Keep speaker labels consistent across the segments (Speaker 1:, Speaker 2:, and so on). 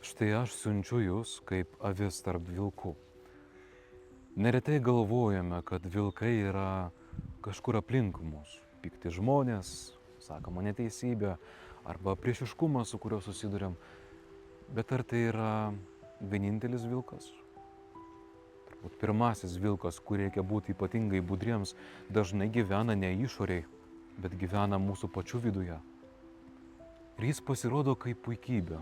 Speaker 1: Štai aš siunčiu jūs kaip avis tarp vilkų. Neretai galvojame, kad vilkai yra kažkur aplink mus. Pikti žmonės, sakoma neteisybė arba priešiškumas, su kuriuo susidurėm. Bet ar tai yra vienintelis vilkas? Turbūt pirmasis vilkas, kur reikia būti ypatingai budriems, dažnai gyvena ne išoriai, bet gyvena mūsų pačių viduje. Ir jis pasirodo kaip puikybė,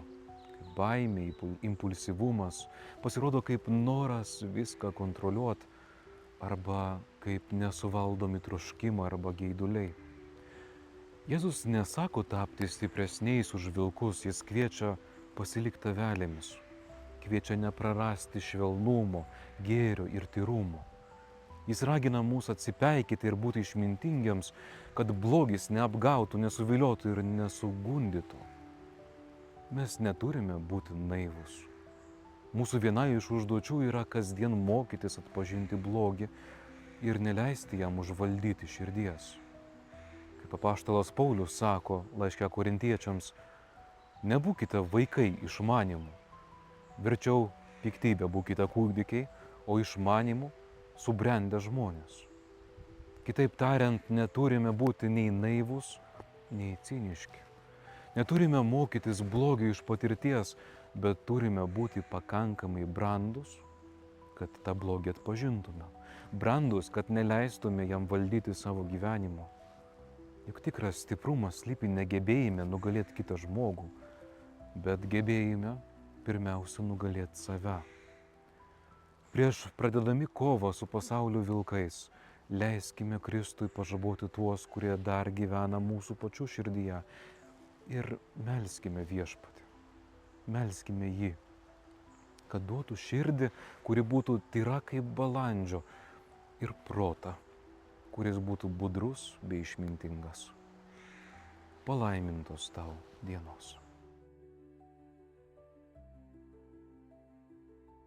Speaker 1: kaip baimė, impulsyvumas, pasirodo kaip noras viską kontroliuoti arba kaip nesuvaldomi troškimai arba geiduliai. Jėzus nesako tapti stipresniais už vilkus, jis kviečia pasilikti avelėmis, kviečia neprarasti švelnumo, gėrio ir tyrumo. Jis ragina mus atsipeikyti ir būti išmintingiems, kad blogis neapgautų, nesuviliotų ir nesugundytų. Mes neturime būti naivus. Mūsų viena iš užduočių yra kasdien mokytis atpažinti blogį ir neleisti jam užvaldyti širdies. Kaip apaštalas Paulius sako laiške Korintiečiams, nebūkite vaikai išmanimų. Verčiau piktybė būkite kūdikiai, o išmanimų subrendę žmonės. Kitaip tariant, neturime būti nei naivus, nei ciniški. Neturime mokytis blogio iš patirties, bet turime būti pakankamai brandus, kad tą blogį atpažintume. Brandus, kad neleistume jam valdyti savo gyvenimo. Juk tikras stiprumas slypi negebėjime nugalėti kitą žmogų, bet gebėjime pirmiausia nugalėti save. Prieš pradedami kovą su pasaulio vilkais, leiskime Kristui pažaboti tuos, kurie dar gyvena mūsų pačių širdyje ir melskime viešpatį, melskime jį, kad duotų širdį, kuri būtų tyra kaip balandžio ir protą, kuris būtų budrus bei išmintingas. Palaimintos tau dienos.